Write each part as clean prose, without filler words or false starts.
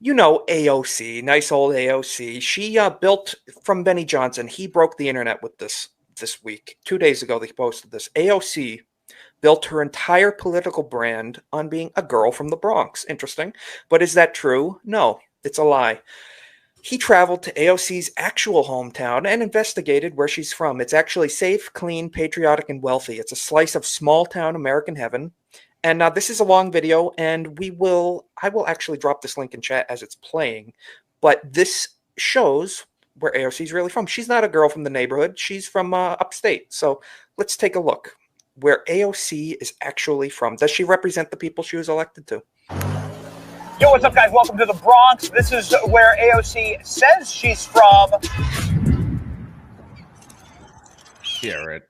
You know AOC, nice old AOC. She built from Benny Johnson. He broke the internet with this week. 2 days ago, they posted this. AOC built her entire political brand on being a girl from the Bronx. Interesting. But is that true? No, it's a lie. He traveled to AOC's actual hometown and investigated where she's from. It's actually safe, clean, patriotic, and wealthy. It's a slice of small-town American heaven. And this is a long video, and I will actually drop this link in chat as it's playing. But this shows where AOC's really from. She's not a girl from the neighborhood. She's from upstate. So let's take a look where AOC is actually from. Does she represent the people she was elected to? Yo, what's up, guys? Welcome to the Bronx. This is where AOC says she's from. Yeah, right.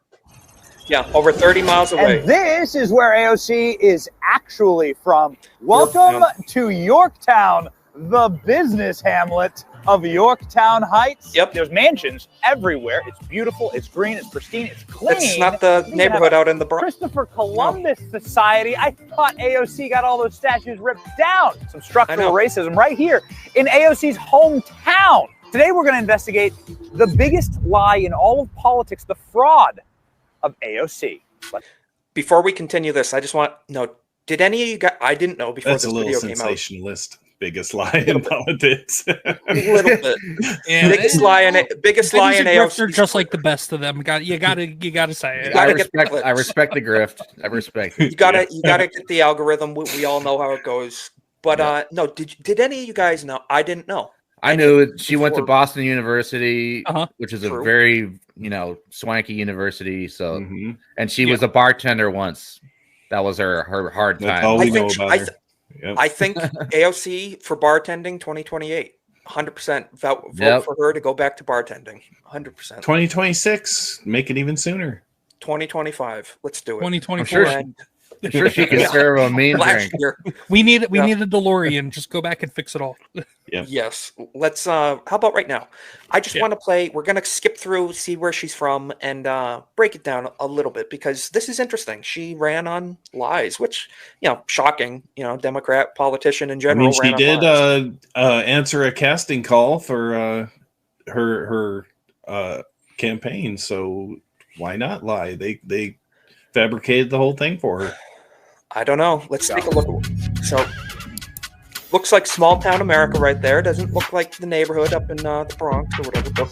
Yeah, over 30 miles away. And this is where AOC is actually from. Welcome to Yorktown, the business hamlet of Yorktown Heights. Yep. There's mansions everywhere. It's beautiful, it's green, it's pristine, it's clean. It's not the neighborhood out in the Bronx. Christopher Columbus Society. I thought AOC got all those statues ripped down. Some structural racism right here in AOC's hometown. Today we're going to investigate the biggest lie in all of politics, the fraud of AOC. Before we continue this, I just want did any of you guys? I didn't know before That's this a little video came out. sensationalist. Biggest lie in politics. A little bit. Yeah, biggest lie in AOC. Are just like the best of them. You gotta say it. I respect the grift. I respect it. You gotta get the algorithm. We all know how it goes. But no, did any of you guys know? I didn't know. I knew she went to Boston University, which is True. a very swanky university. So, and she was a bartender once. That was her hard That's time. all we know about her. I think AOC for bartending 2028. 100% vote for her to go back to bartending. 100%. 2026, make it even sooner. 2025. Let's do it. 2024. I'm sure she can serve a mean drink. We need a DeLorean. Just go back and fix it all. Yes. Let's how about right now? I just want to play. We're gonna skip through, see where she's from, and break it down a little bit because this is interesting. She ran on lies, which shocking. Democrat politician in general. I mean, she did answer a casting call for her campaign, so why not lie? They fabricated the whole thing for her. I don't know. Let's take a look. So, looks like small town America right there. Doesn't look like the neighborhood up in the Bronx or whatever.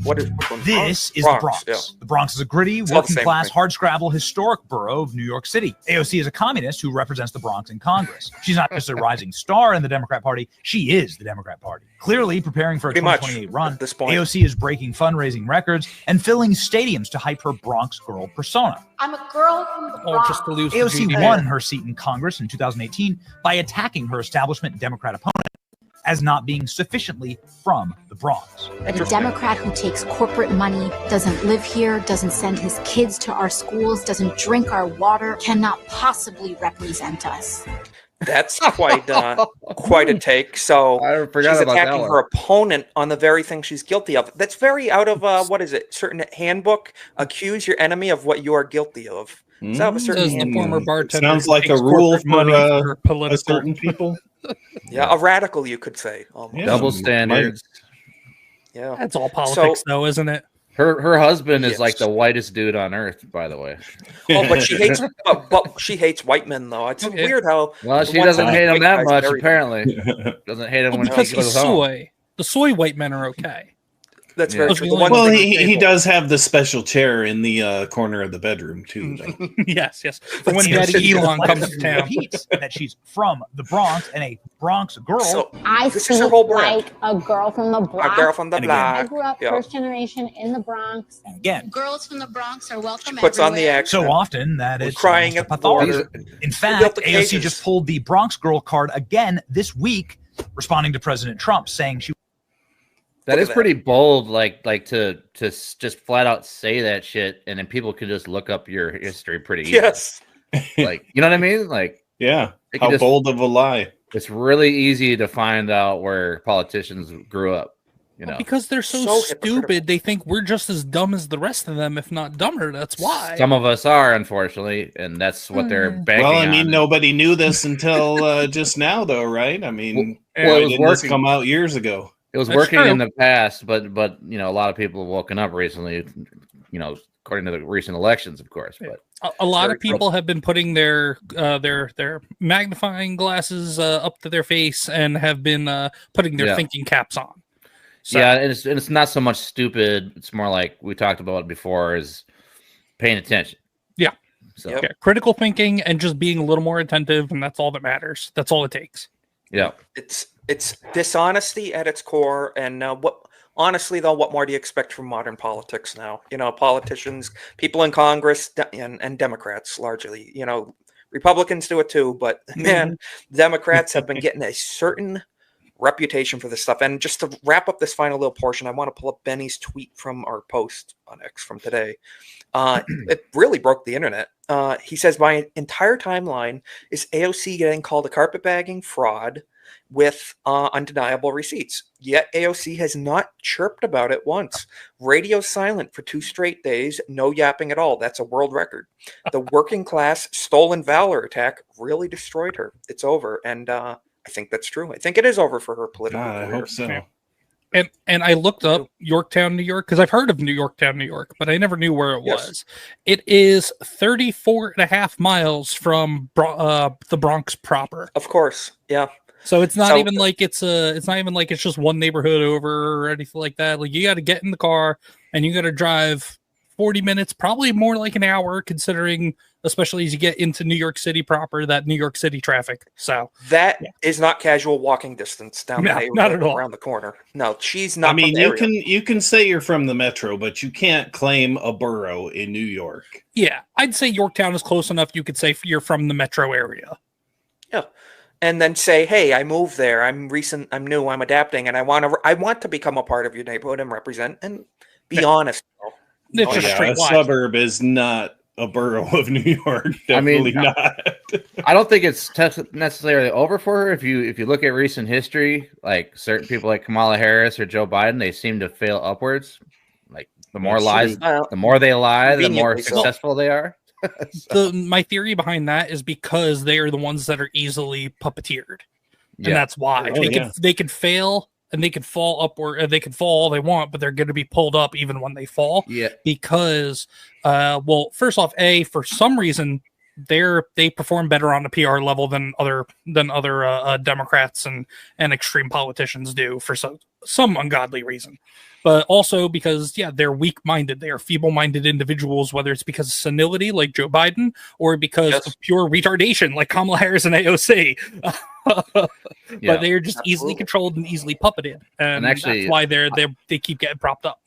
What is this? Is the Bronx. Yeah. The Bronx is a gritty, working-class, hardscrabble, historic borough of New York City. AOC is a communist who represents the Bronx in Congress. She's not just a rising star in the Democrat Party. She is the Democrat Party. Clearly preparing for a 2028 run, at this point, AOC is breaking fundraising records and filling stadiums to hype her Bronx girl persona. I'm a girl from the Bronx. Just to lose AOC won her seat in Congress in 2018 by attacking her establishment Democrat opponent as not being sufficiently from the Bronx. A Democrat who takes corporate money, doesn't live here, doesn't send his kids to our schools, doesn't drink our water, cannot possibly represent us. That's quite a take. So she's attacking her opponent on the very thing she's guilty of. That's very out of what is it? Certain handbook. Accuse your enemy of what you are guilty of. So the former bartender sounds like a rule for certain people. Yeah, a radical, you could say. Yeah, double standards. Yeah, that's all politics, though, isn't it? Her husband is like the whitest dude on earth, by the way. Oh, but she hates, but she hates white men, though. It's weird how. Well, she doesn't hate him that much. Apparently, doesn't hate him when he goes home. The soy white men are okay. That's very true. Well, he does have the special chair in the corner of the bedroom too. yes. For when Daddy Elon comes to town, that she's from the Bronx and a Bronx girl. So I speak like a girl from the Bronx. A girl from the block. I grew up first generation in the Bronx. Again, girls from the Bronx are welcome. She puts on the accent. So often that it's crying at pathology. In fact, AOC just pulled the Bronx girl card again this week, responding to President Trump, saying she. That is pretty bold, like to just flat out say that shit, and then people can just look up your history pretty easy. Yes, like you know what I mean? Like how bold of a lie. It's really easy to find out where politicians grew up. Because they're so stupid, they think we're just as dumb as the rest of them, if not dumber. That's why some of us are, unfortunately, and that's what they're banking on. Well, I mean, nobody knew this until just now, though, right? I mean, Well, it was didn't this working. come out years ago. It was That's working true. in the past, but you know, a lot of people have woken up recently. You know, according to the recent elections, of course. But A lot Very of people have been putting their magnifying glasses up to their face and have been putting their thinking caps on. So, yeah, and it's not so much stupid. It's more like we talked about it before, is paying attention. Yeah. So Yep. yeah, critical thinking and just being a little more attentive, and that's all that matters. That's all it takes. yeah. It's dishonesty at its core, and honestly though, what more do you expect from modern politics now? You know, politicians, people in Congress, and Democrats largely. You know, Republicans do it too, but man, Democrats have been getting a certain reputation for this stuff. And just to wrap up this final little portion, I want to pull up Benny's tweet from our post on X from today. It really broke the internet. He says, my entire timeline is AOC getting called a carpetbagging fraud with undeniable receipts. Yet AOC has not chirped about it once. Radio silent for 2 straight days, no yapping at all. That's a world record. The working class stolen valor attack really destroyed her. It's over. And I think that's true. I think it is over for her political God, I career. hope so. Yeah. And I looked up Yorktown, New York, because I've heard of Yorktown, New York, but I never knew where it was. It is 34.5 miles from the Bronx proper. Of course. Yeah. So it's not even like it's just one neighborhood over or anything like that. Like, you got to get in the car and you got to drive 40 minutes, probably more like an hour, considering, especially as you get into New York City proper, that New York City traffic. So that is not casual walking distance down the neighborhood, not at all. around the corner. No, she's not. I mean, from the area. you can say you're from the metro, but you can't claim a borough in New York. yeah, I'd say Yorktown is close enough. You could say you're from the metro area. Yeah. And then say, hey, I moved there. I'm new. I'm adapting, and I want to become a part of your neighborhood and represent. And be honest. It's just Yeah, straight a line. suburb is not a borough of New York. Definitely not. I don't think it's necessarily over for her. If you look at recent history, like certain people like Kamala Harris or Joe Biden, they seem to fail upwards. Like the more lies, the more they lie, the more successful they are. My theory behind that is because they are the ones that are easily puppeteered, and that's why they can fail and they can fall upward. They can fall all they want, but they're going to be pulled up even when they fall. Yeah, because well, first off, for some reason they perform better on the PR level than other Democrats and extreme politicians do for some ungodly reason. But also because, they're weak-minded. They are feeble-minded individuals, whether it's because of senility, like Joe Biden, or because of pure retardation, like Kamala Harris and AOC. But they are just easily controlled and easily puppeted. And actually, that's why they keep getting propped up.